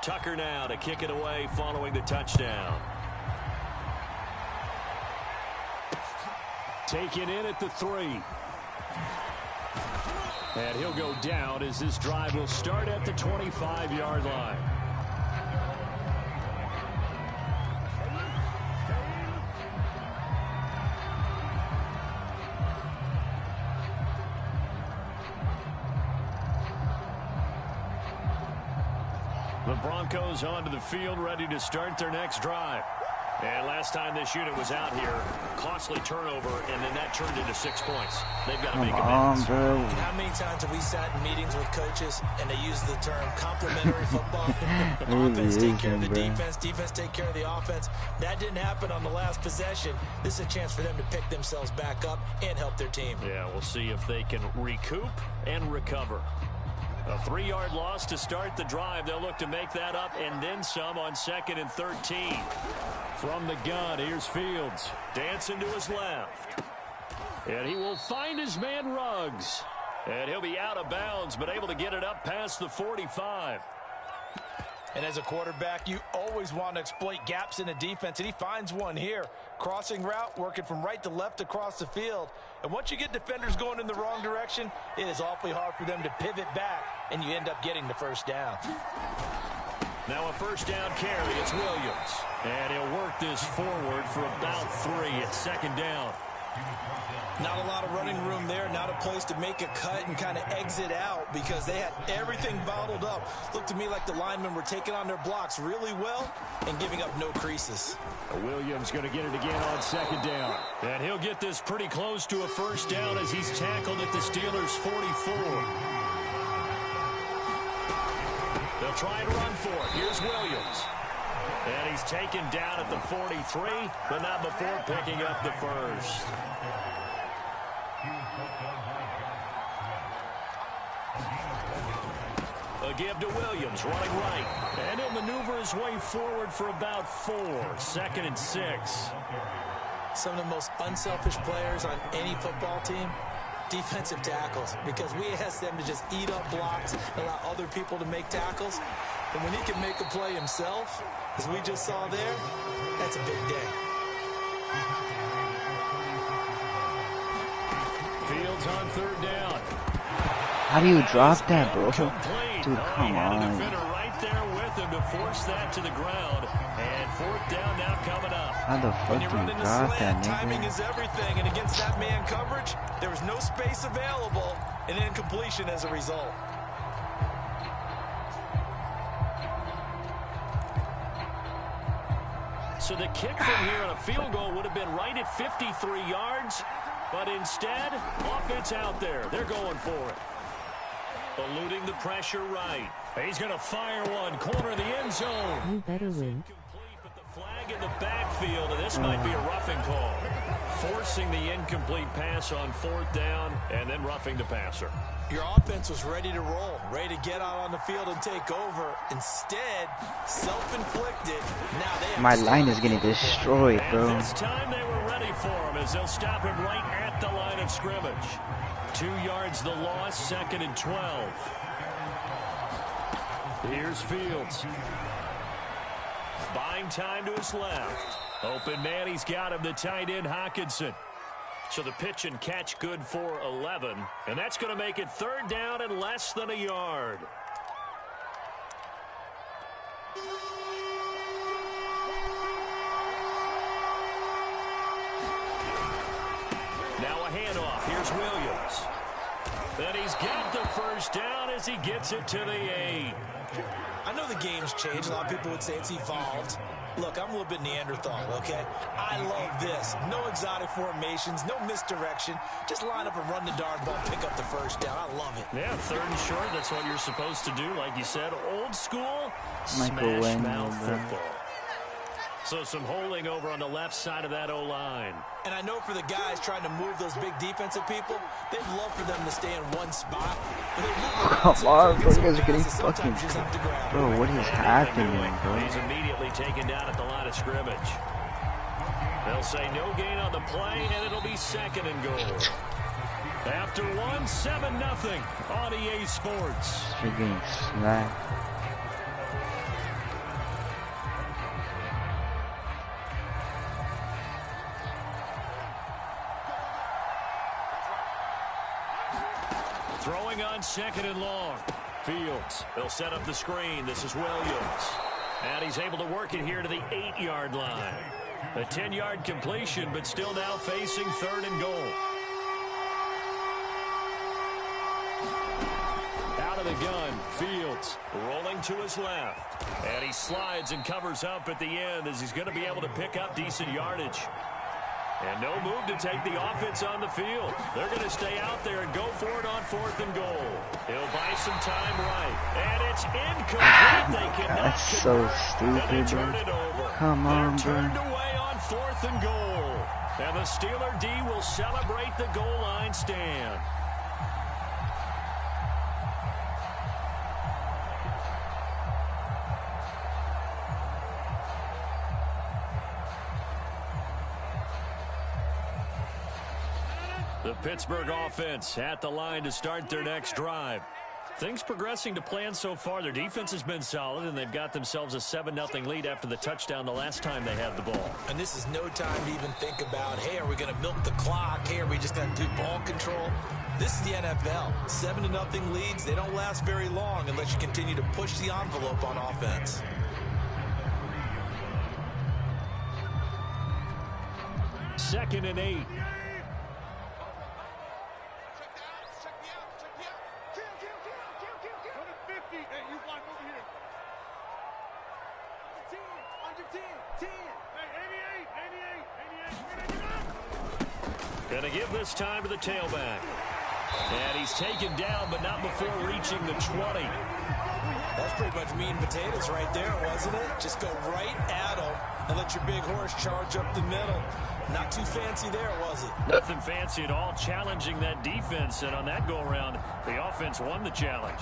Tucker now to kick it away following the touchdown. Taken in at the 3. And he'll go down as this drive will start at the 25-yard line. The Broncos onto the field, ready to start their next drive. And last time this unit was out here, costly turnover, and then that turned into 6 points. They've got to make amends. How many times have we sat in meetings with coaches and they use the term complementary football? Offense take care of the defense, defense take care of the offense. That didn't happen on the last possession. This is a chance for them to pick themselves back up and help their team. Yeah, we'll see if they can recoup and recover. A 3-yard loss to start the drive. They'll look to make that up and then some on 2nd and 13. From the gun, here's Fields. Dancing to his left. And he will find his man Ruggs. And he'll be out of bounds, but able to get it up past the 45. And as a quarterback, you always want to exploit gaps in the defense, and he finds one here. Crossing route, working from right to left across the field. And once you get defenders going in the wrong direction, it is awfully hard for them to pivot back, and you end up getting the first down. Now a first down carry, it's Williams. And he'll work this forward for about 3 at 2nd down. Not a lot of running room there, not a place to make a cut and kind of exit out because they had everything bottled up. Looked to me like the linemen were taking on their blocks really well and giving up no creases. Williams going to get it again on 2nd down. And he'll get this pretty close to a first down as he's tackled at the Steelers' 44. They'll try and run for it. Here's Williams. And he's taken down at the 43, but not before picking up the first. A give to Williams, running right. And he'll maneuver his way forward for about 4. 2nd and 6. Some of the most unselfish players on any football team, defensive tackles, because we ask them to just eat up blocks and allow other people to make tackles. And when he can make a play himself, as we just saw there, that's a big day. Fields on 3rd down. How do you drop that, bro? Dude, come on. Defender right there with him to force that to the ground. And 4th down now coming up. How the fuck do you drop that, nigga? Timing is everything, and against that man coverage, there was no space available, and incompletion as a result. So the kick from here on a field goal would have been right at 53 yards, but instead, offense out there. They're going for it. Eluding the pressure right. He's going to fire one. Corner of the end zone. You better win. Incomplete, but the flag in the backfield, and this might be a roughing call. Forcing the incomplete pass on 4th down, and then roughing the passer. Your offense was ready to roll, ready to get out on the field and take over. Instead, self-inflicted. Now they have my line is getting destroyed, bro. And this time they were ready for him as they'll stop him right at the line of scrimmage. 2 yards the loss, 2nd and 12. Here's Fields. Buying time to his left. Open man, he's got him, the tight end Hockenson. So the pitch and catch good for 11. And that's going to make it 3rd down and less than a yard. Now a handoff. Here's Williams. And he's got the first down as he gets it to the 8. I know the game's changed. A lot of people would say it's evolved. Look, I'm a little bit Neanderthal, okay? I love this. No exotic formations, no misdirection. Just line up and run the darn ball, pick up the first down. I love it. Yeah, 3rd and short. That's what you're supposed to do. Like you said, old school, Michael smash Wayne, mouth football. So some holding over on the left side of that O-line. And I know for the guys trying to move those big defensive people, they'd love for them to stay in one spot. Come on, bro, you guys are getting fucking... Bro, what is happening, bro? He's immediately taken down at the line of scrimmage. They'll say no gain on the play, and it'll be 2nd and goal. After 7-0 on EA Sports. You're getting smacked. throwing on 2nd and long. Fields, they'll set up the screen. This is Williams. And he's able to work it here to the 8-yard line. A 10-yard completion, but still now facing 3rd and goal. Out of the gun, Fields rolling to his left. And he slides and covers up at the end as he's going to be able to pick up decent yardage. And no move to take the offense on the field. They're going to stay out there and go for it on 4th and goal. He'll buy some time right. And it's incomplete. They cannot That's so stupid, bro. Come on, bro. Turned away on 4th and goal. And the Steeler D will celebrate the goal line stand. The Pittsburgh offense at the line to start their next drive. Things progressing to plan so far. Their defense has been solid, and they've got themselves a 7-0 lead after the touchdown the last time they had the ball. And this is no time to even think about, hey, are we going to milk the clock? Hey, are we just going to do ball control? This is the NFL. 7-0 leads, they don't last very long unless you continue to push the envelope on offense. Second and 8. Gonna give this time to the tailback. And he's taken down, but not before reaching the 20. That's pretty much meat and potatoes right there, wasn't it? Just go right at him and let your big horse charge up the middle. Not too fancy there, was it? Nothing fancy at all, challenging that defense. And on that go-around, the offense won the challenge.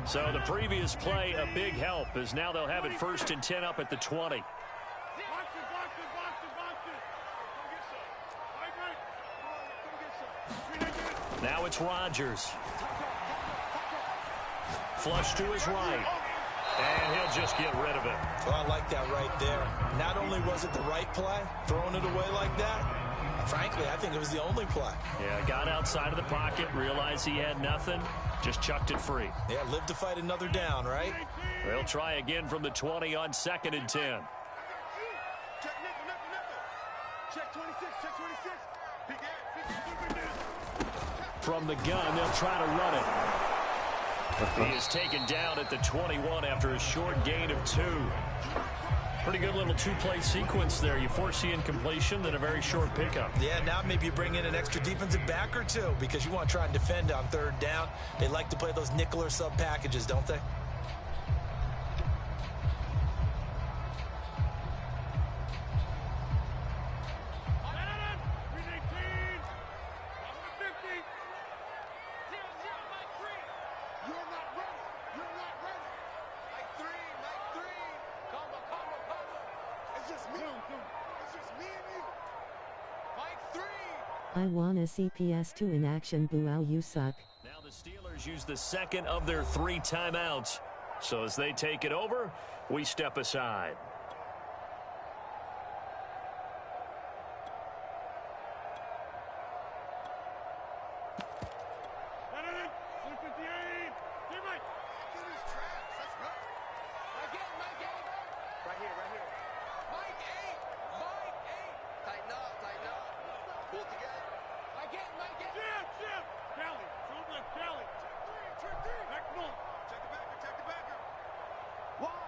So the previous play, a big help, as now they'll have it 1st and 10 up at the 20. Now it's Rodgers. Flush to his right. And he'll just get rid of it. Well, I like that right there. Not only was it the right play, throwing it away like that, frankly, I think it was the only play. Yeah, got outside of the pocket, realized he had nothing, just chucked it free. Yeah, live to fight another down, right? They'll try again from the 20 on 2nd and 10. Check 26, check 26. From the gun, they'll try to run it. He is taken down at the 21 after a short gain of 2. Pretty good little 2-play sequence there. You foresee incompletion, then a very short pickup. Yeah, now maybe you bring in an extra defensive back or two because you want to try and defend on 3rd down. They like to play those nickel or sub packages, don't they? I want a CPS2 in action. Boo, ow, you suck. Now the Steelers use the 2nd of their 3 timeouts. So as they take it over, we step aside.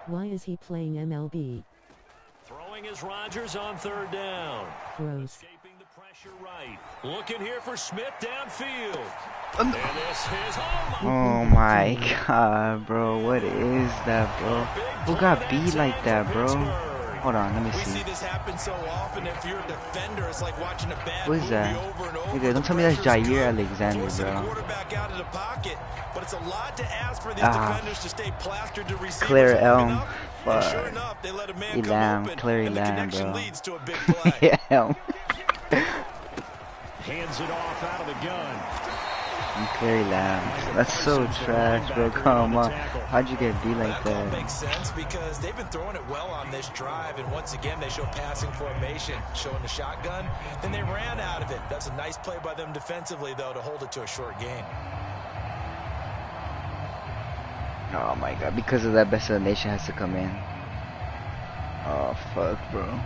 Why is he playing MLB? Throwing is Rodgers on 3rd down. Gross. Escaping the pressure right. Looking here for Smith downfield. And this is oh my god, bro. What is that, bro? Who got beat like that, bro? Hold on, let me see. We see this happen so often. If you're a defender, it's like watching a bad What is that? over and over. Okay, don't tell me that's Jair Alexander, bro. Quarterback out of the pocket, but it's a lot to ask for these defenders to stay plastered to receivers. Claire Elm. But sure enough, they let a man come open, Claire and the Elam, connection bro. leads to a big play. Yeah. hands it off out of the gun. And Clary Lambs. That's so trash, bro. Come on. How'd you get beat like That that? makes sense because they've been throwing it well on this drive, and once again they show passing formation, showing the shotgun. Then they ran out of it. That's a nice play by them defensively, though, to hold it to a short gain. Oh my god, because of that, Best of the Nation has to come in. Oh fuck, bro.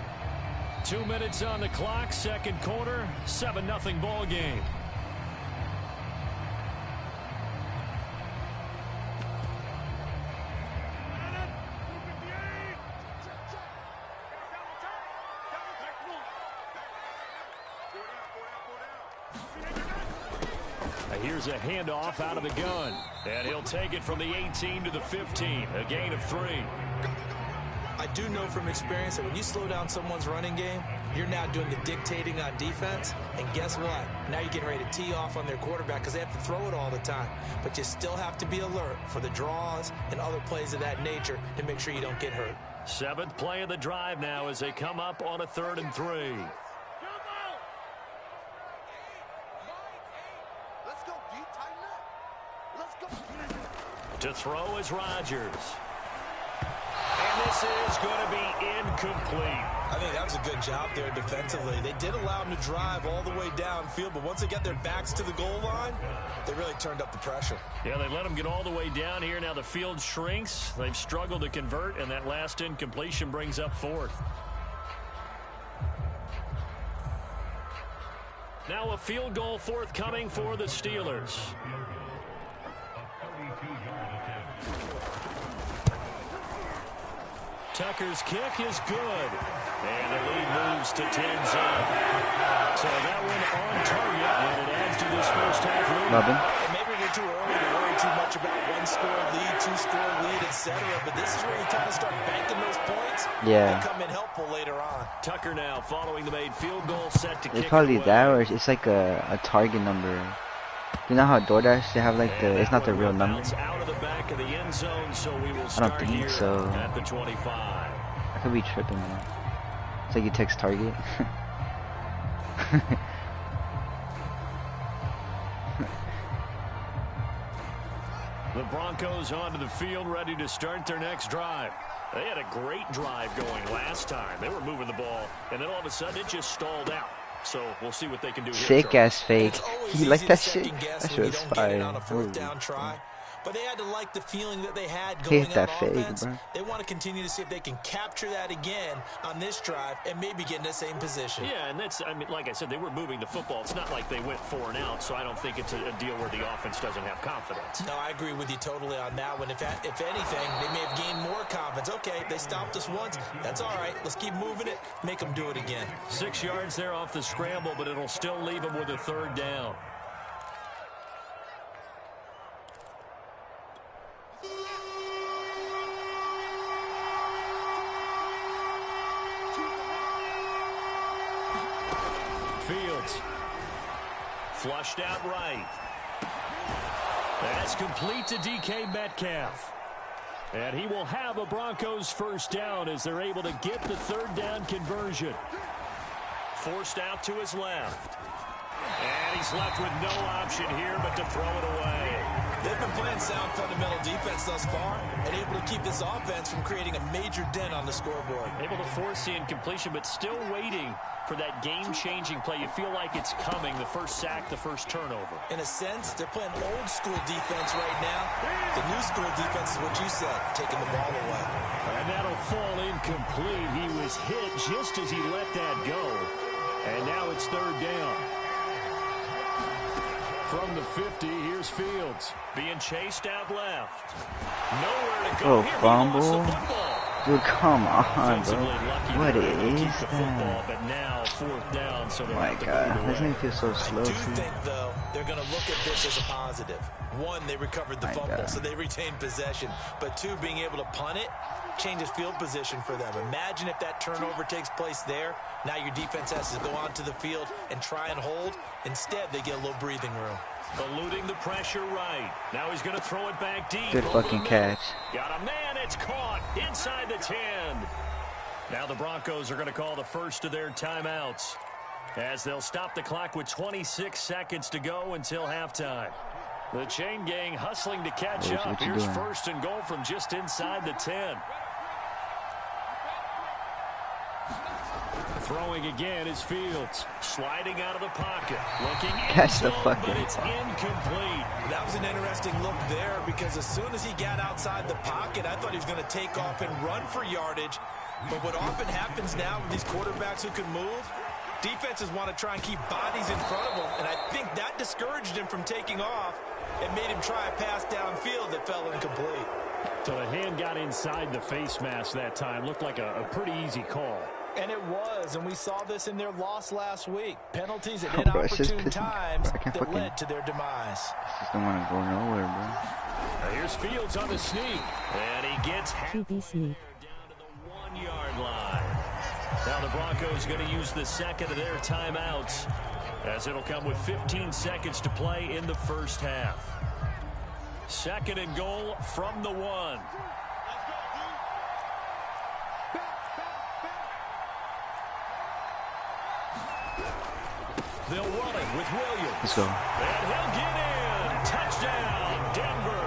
2 minutes on the clock, second quarter, 7-0 ball game. Here's a handoff out of the gun, and he'll take it from the 18 to the 15, a gain of 3. I do know from experience that when you slow down someone's running game, you're now doing the dictating on defense, and guess what? Now you're getting ready to tee off on their quarterback because they have to throw it all the time. But you still have to be alert for the draws and other plays of that nature to make sure you don't get hurt. 7th play of the drive now as they come up on a 3rd and 3. To throw is Rodgers. And this is going to be incomplete. I think that was a good job there defensively. They did allow them to drive all the way downfield, but once they got their backs to the goal line, they really turned up the pressure. Yeah, they let them get all the way down here. Now the field shrinks. They've struggled to convert, and that last incompletion brings up 4th. Now a field goal forthcoming for the Steelers. Tucker's kick is good. And the lead moves to 10-0. So that one on target, and it adds to this first half lead. Robin. And maybe we're too early to worry too much about one-score lead, two-score lead, etc. But this is where you kind of start banking those points. Yeah. And come in helpful later on. Tucker now following the made field goal, set to kick It's probably it away. that, or it's like a target number. You know how DoorDash, they have like the, it's not the real number. Out of the back of the end zone, so we will I start don't think here so. at the 25. I could be tripping, man. It's like you text Target. The Broncos onto the field, ready to start their next drive. They had a great drive going last time. They were moving the ball, and then all of a sudden it just stalled out. So we'll see what they can do here. Fake ass fake. It's always You like easy that to shit? second-guess That when shit you was don't get it fire. on a fourth Holy down shit. try. But they had to like the feeling that they had Hate going on that fake, offense. bro. They want to continue to see if they can capture that again on this drive and maybe get in the same position. Yeah, and that's, I mean, like I said, they were moving the football. It's not like they went 4 and out, so I don't think it's a deal where the offense doesn't have confidence. No, I agree with you totally on that one. If anything, they may have gained more confidence. Okay, they stopped us once. That's all right. Let's keep moving it. Make them do it again. 6 yards there off the scramble, but it'll still leave them with a 3rd down. Fields. Flushed out right. That's complete to DK Metcalf. And he will have a Broncos first down as they're able to get the 3rd down conversion. Forced out to his left. And he's left with no option here but to throw it away. They've been playing sound fundamental defense thus far and able to keep this offense from creating a major dent on the scoreboard. Able to force the incompletion, but still waiting for that game-changing play. You feel like it's coming, the first sack, the first turnover. In a sense, they're playing old school defense right now. The new school defense is what you said, taking the ball away. And that'll fall incomplete. He was hit just as he let that go. And now it's 3rd down. From the 50, here's Fields. Being chased out left. Nowhere to go. Oh, Here, fumble. he lost the football. Dude, come on, bro. Offensively lucky What they were able to is keep the football, that? but now 4th down, so they'll My have to god, move this away. thing feels so I slow do too. think, though, they're going to look at this as a positive. One, they recovered the My fumble, God. so they retained possession. But two, being able to punt it changes field position for them. Imagine if that turnover takes place there. Now your defense has to go onto the field and try and hold. Instead, they get a little breathing room. Eluding the pressure right. Now he's going to throw it back deep. Good over the fucking middle. catch. Got a man. It's caught inside the 10. Now the Broncos are going to call the first of their timeouts as they'll stop the clock with 26 seconds to go until halftime. The chain gang hustling to catch up. Here's first and goal from just inside the 10. Throwing again is Fields. Sliding out of the pocket. Looking catch the but fucking it's incomplete. That was an interesting look there because as soon as he got outside the pocket, I thought he was going to take off and run for yardage. But what often happens now with these quarterbacks who can move, defenses want to try and keep bodies in front of them. And I think that discouraged him from taking off and made him try a pass downfield that fell incomplete. So the hand got inside the face mask that time. Looked like a pretty easy call. And it was, and we saw this in their loss last week. Penalties at inopportune times that led to their demise. I just don't want to go nowhere, bro. Now here's Fields on the sneak. And he gets QB sneak. down to the 1-yard line. Now the Broncos going to use the second of their timeouts, as it'll come with 15 seconds to play in the first half. Second and goal from the 1. They'll run it with Williams. Let's go. And he'll get in. Touchdown, Denver.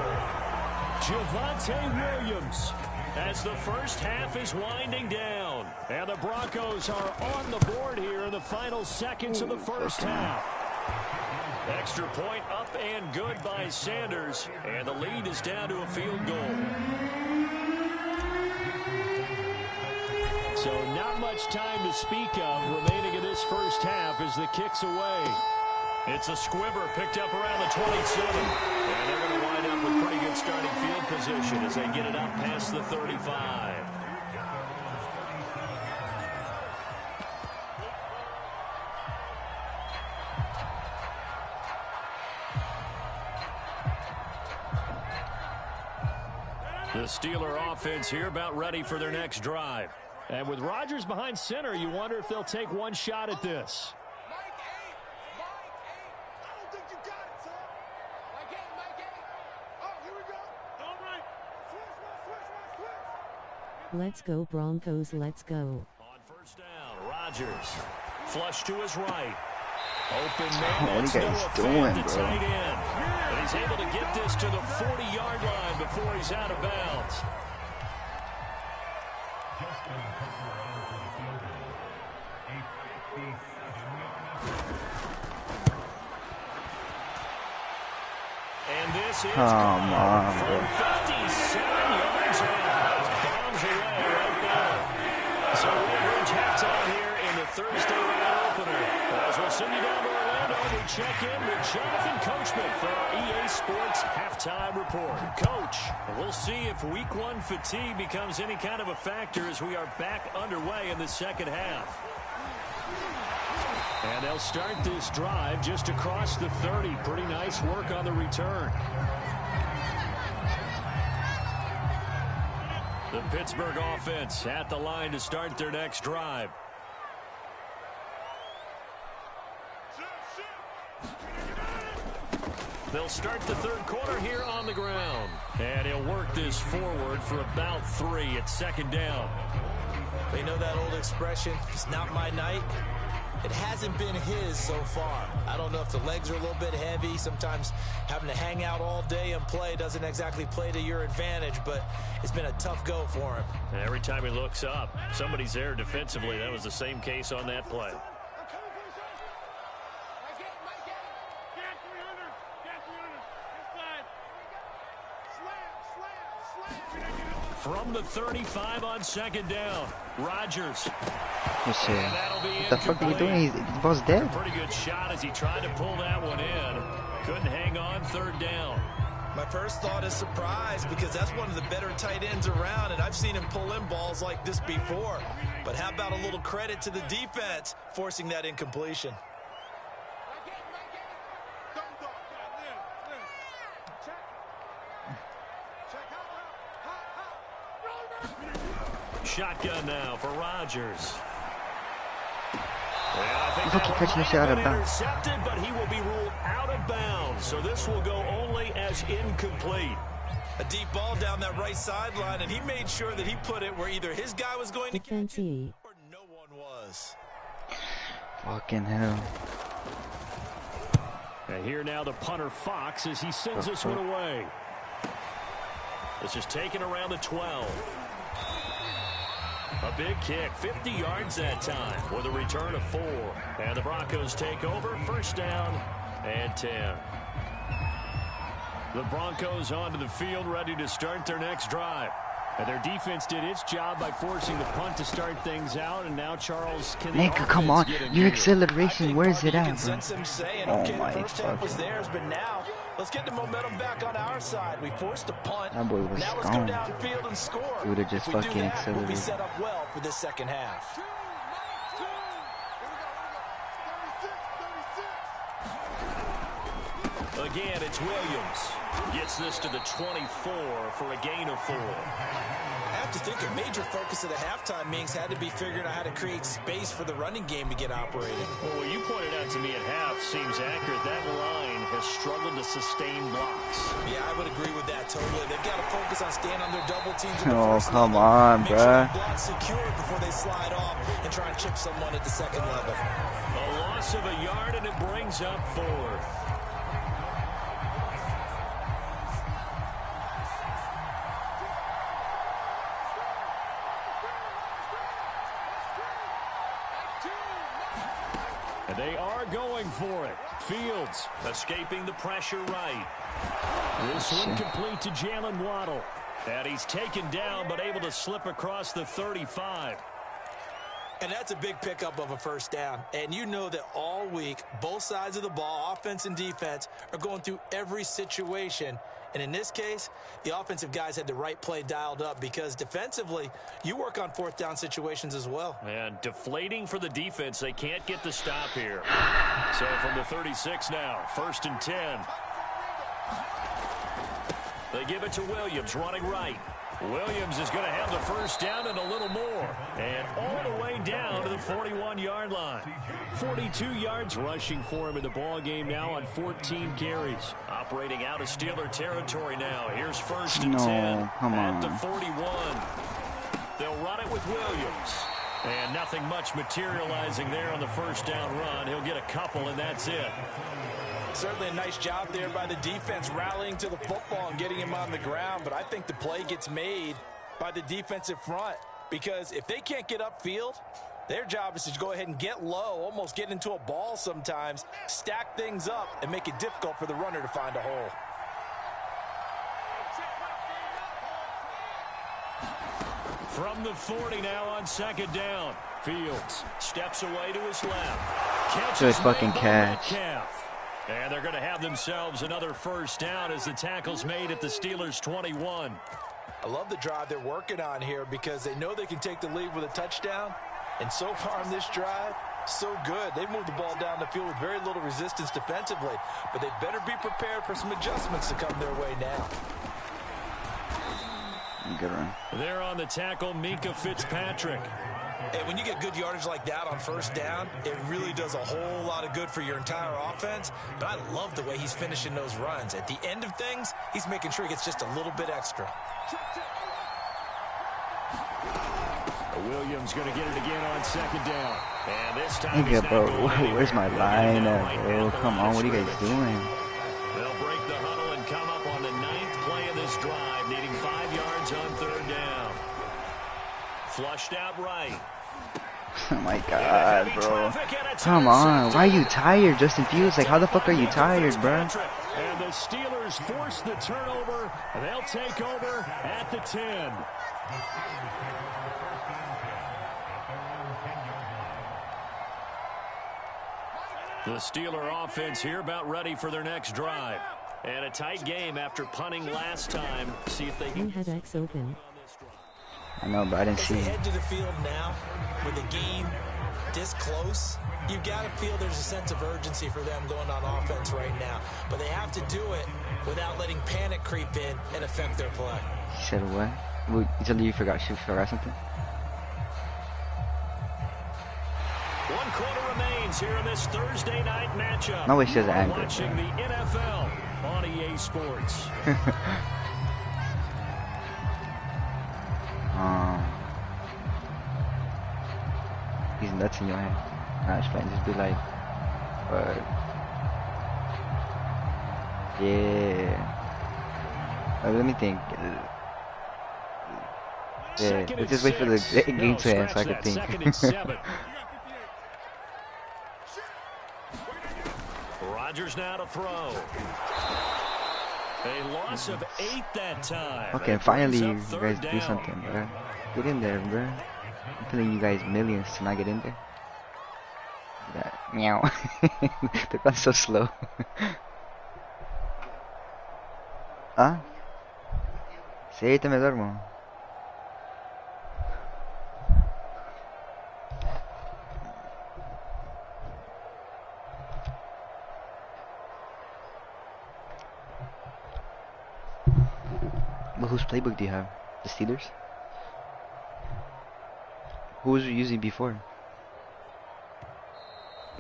Javonte Williams, as the first half is winding down. And the Broncos are on the board here in the final seconds of the first half. Extra point up and good by Sanders. And the lead is down to a field goal. So not much time to speak of remaining in this first half as the kick's away. It's a squibber picked up around the 27. And they're going to wind up with pretty good starting field position as they get it up past the 35. The Steeler offense here about ready for their next drive. And with Rodgers behind center, you wonder if they'll take one shot at this. I don't think you got it, son. Mike 8. Oh, here we go. All right. Switch. Let's go Broncos, let's go. On first down, Rodgers. Flush to his right. Open man. What are you guys doing, bro? Tight end. And he's able to get this to the 40-yard line before he's out of bounds. And this is come on, from bro. 57 yards out. Bombs away right there. So we'll reach halftime here in the Thursday night opener. As we'll send you down to Orlando, we check in with Jonathan Coachman for our EA Sports halftime report. Coach, we'll see if week 1 fatigue becomes any kind of a factor as we are back underway in the second half. And they'll start this drive just across the 30. Pretty nice work on the return. The Pittsburgh offense at the line to start their next drive. They'll start the third quarter here on the ground. And he'll work this forward for about 3 at second down. They know that old expression, it's not my night. It hasn't been his so far. I don't know if the legs are a little bit heavy. Sometimes having to hang out all day and play doesn't exactly play to your advantage, but it's been a tough go for him. And every time he looks up, somebody's there defensively. That was the same case on that play. From the 35 on second down, Rodgers. Let's see. What the fuck are you doing? The ball's dead. Pretty good shot as he tried to pull that one in. Couldn't hang on third down. My first thought is surprise because that's one of the better tight ends around, and I've seen him pull in balls like this before. But how about a little credit to the defense forcing that incompletion? Shotgun now for Rodgers. He's lucky catching the shot out of bounds. Intercepted, but he will be ruled out of bounds. So this will go only as incomplete. A deep ball down that right sideline, and he made sure that he put it where either his guy was going to catch it or no one was. Fucking hell. And here now the punter Fox as he sends this one away. This is taken around the 12. A big kick, 50 yards that time with a return of 4. And the Broncos take over, first down and 10. The Broncos onto the field ready to start their next drive. And their defense did its job by forcing the punt to start things out, and now Charles can. Nick, come on, your acceleration, where is it at, bro? Oh my fuck. But now, let's get the momentum back on our side. We forced a punt. That boy was now let's go downfield and score. He would have just fucking accelerated. We'll be set up well for this second half. Again, it's Williams. Gets this to the 24 for a gain of 4. I have to think a major focus of the halftime meetings had to be figuring out how to create space for the running game to get operating. Well, what you pointed out to me at half seems accurate. That line has struggled to sustain blocks. Yeah, I would agree with that totally. They've got to focus on staying on their double teams. Oh, come on, bruh. Block secured before they slide off and try and chip someone at the second level. A loss of a yard, and it brings up 4th. And they are going for it. Fields escaping the pressure right. This one complete to Jalen Waddle. And he's taken down but able to slip across the 35. And that's a big pickup of a first down. And you know that all week, both sides of the ball, offense and defense, are going through every situation. And in this case, the offensive guys had the right play dialed up because defensively, you work on 4th down situations as well. And deflating for the defense. They can't get the stop here. So from the 36 now, 1st and 10. They give it to Williams running right. Williams is going to have the first down and a little more. And all the way down to the 41-yard line. 42 yards rushing for him in the ball game now on 14 carries. Operating out of Steeler territory now. Here's 1st and 10 come on. at the 41. They'll run it with Williams. And nothing much materializing there on the first down run. He'll get a couple, and that's it. Certainly a nice job there by the defense rallying to the football and getting him on the ground. But I think the play gets made by the defensive front because if they can't get upfield, their job is to go ahead and get low, almost get into a ball sometimes, stack things up, and make it difficult for the runner to find a hole. From the 40 now on 2nd down. Fields steps away to his left. Catches good fucking catch. And they're going to have themselves another first down as the tackle's made at the Steelers' 21. I love the drive they're working on here because they know they can take the lead with a touchdown. And so far in this drive, so good. They've moved the ball down the field with very little resistance defensively. But they better be prepared for some adjustments to come their way now. Good run. There on the tackle, Minkah Fitzpatrick. And when you get good yardage like that on first down, it really does a whole lot of good for your entire offense. But I love the way he's finishing those runs. At the end of things, he's making sure he gets just a little bit extra. Williams going to get it again on 2nd down. And this time Nigga, bro, where's my line at, bro? Come on, what are you guys doing? They'll break the huddle and come up on the 9th play of this drive, needing 5 yards on 3rd down. Flushed out right. Oh my god, bro. Come on, why are you tired, Justin Fields? Like, how the fuck are you tired, bro? And the Steelers force the turnover, and they'll take over at the 10. The Steeler offense here about ready for their next drive. And a tight game after punting last time. See if they can. Who had X open? I know, but I didn't see As they it. head to the field now, with the game this close, you've got to feel there's a sense of urgency for them going on offense right now. But they have to do it without letting panic creep in and affect their play. You said what? You told you forgot something? 1 quarter remains here in this Thursday night matchup. No way she doesn't anger. Watching the NFL on EA Sports. He's nuts in your head. Nah, it's fine. Just be like, Yeah. Let me think. Yeah, let's just wait for the game to end so I can think. Second and 7. Rodgers now to throw. A loss of 8 that time. Okay, finally you guys do something, bro. Get in there, bro. I'm telling you guys millions to not get in there. Meow. They're going so slow. ¿Ah? Sí, ahorita me duermo. But whose playbook do you have? The Steelers? Who was you using before?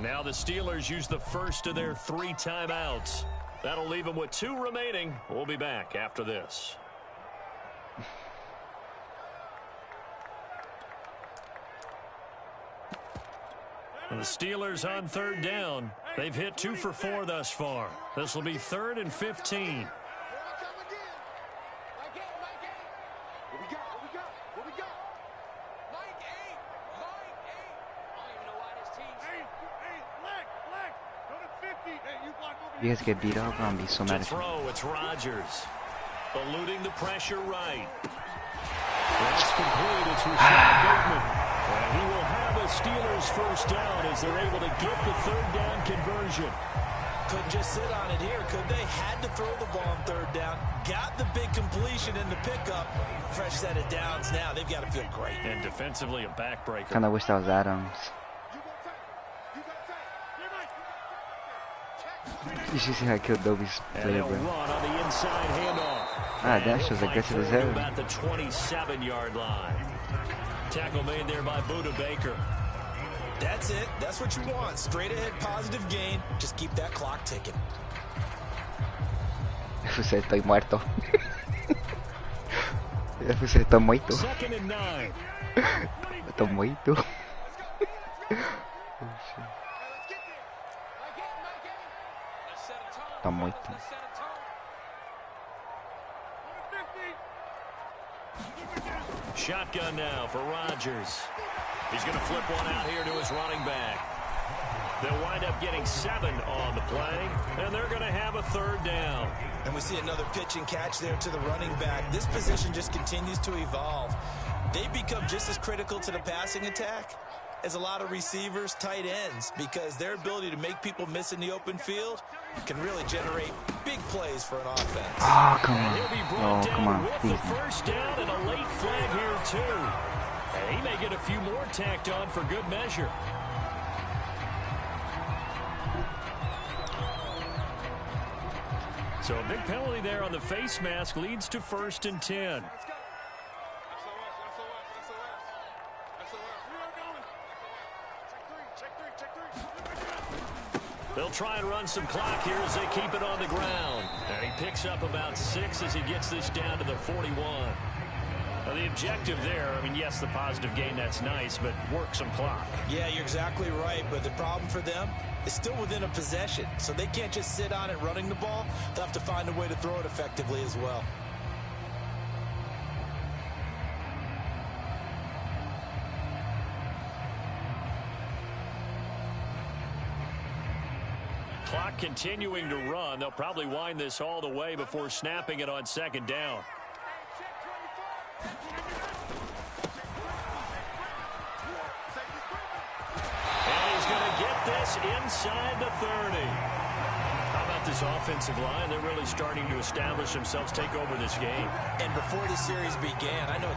Now the Steelers use the first of their 3 timeouts. That'll leave them with 2 remaining. We'll be back after this. And the Steelers on 3rd down. They've hit 2 for 4 thus far. This will be 3rd and 15. You guys get beat up, I'm gonna be so mad at you. It's Rodgers. Eluding the pressure right. That's complete. It's Rashad Bateman. And he will have a Steelers first down as they're able to get the 3rd down conversion. Couldn't just sit on it here, could they? Had to throw the ball on 3rd down. Got the big completion in the pickup. Fresh set of downs now. They've got to feel great. And defensively, a backbreaker. Kinda wish that was Adams. You should see how I killed Dobie's player, bro. Run on the inside handoff. Ah, that was aggressive as hell. About the 27-yard line. Tackle made there by Buda Baker. That's it. That's what you want. Straight ahead, positive gain. Just keep that clock ticking. Estoy muerto. Estoy muerto. 2nd and 9. Estoy muerto. Está muerto. Shotgun now for Rodgers. He's going to flip one out here to his running back. They'll wind up getting 7 on the play, and they're going to have a 3rd down. And we see another pitch and catch there to the running back. This position just continues to evolve. They become just as critical to the passing attack as a lot of receivers, tight ends, because their ability to make people miss in the open field can really generate big plays for an offense. Oh, come on. He'll be brought Oh, come down on. with Please. the first down and a late flag here, too. And he may get a few more tacked on for good measure. So a big penalty there on the face mask leads to 1st and 10. They'll try and run some clock here as they keep it on the ground. And he picks up about 6 as he gets this down to the 41. Now the objective there, I mean, yes, the positive gain, that's nice, but work some clock. Yeah, you're exactly right, but the problem for them is still within a possession, so they can't just sit on it running the ball. They'll have to find a way to throw it effectively as well. Clock continuing to run. They'll probably wind this all the way before snapping it on 2nd down. And he's going to get this inside the 30. How about this offensive line? They're really starting to establish themselves, take over this game. And before the series began, I know exactly